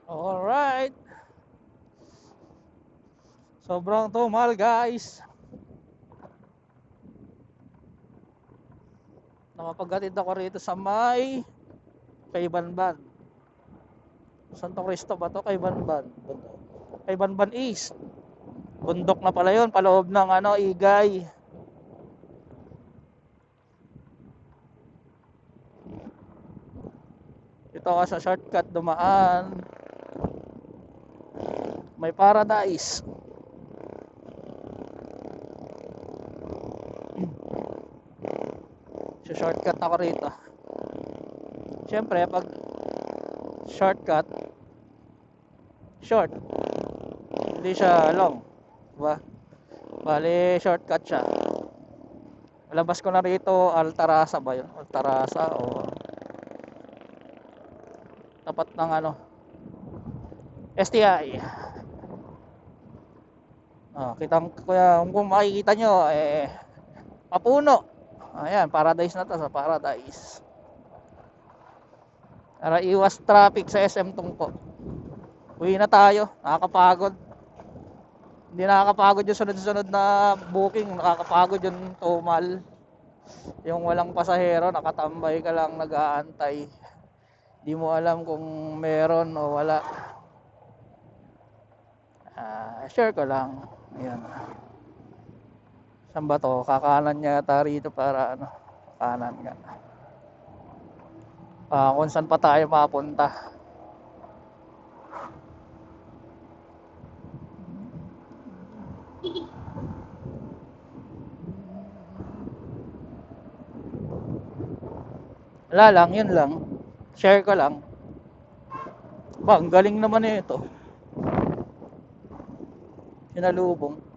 Alright. Sobrang tumal guys. Nakapaghatid ako rito sa may Kaybanban. Santo Cristo ba to? Kaybanban. Kaybanban East. Bundok na pala yun, paloob ng Igay. Ito ka sa shortcut dumaan. May Paradise. So shortcut ako rito. Siyempre pag shortcut, short, hindi siya long, diba? Bali shortcut siya. Labas ko na rito, Altarasa ba yun? Altarasa o tapat ng STI. Kitang kung makikita nyo papuno. Ayan, Paradise na to, sa Paradise. Para iwas traffic sa SM Tungko. Uwi na tayo, nakakapagod. Hindi nakakapagod yung sunod-sunod na booking, nakakapagod yung tumal. Yung walang pasahero, nakatambay ka lang, nag-aantay. Di mo alam kung meron o wala. Share ko lang. Ayan. Saan ba to? Kakanan yata rito para kanan nga. Kung saan pa tayo mapunta. Wala lang, yun lang. Share ko lang. Ba, ang galing naman ito. Sinalubong.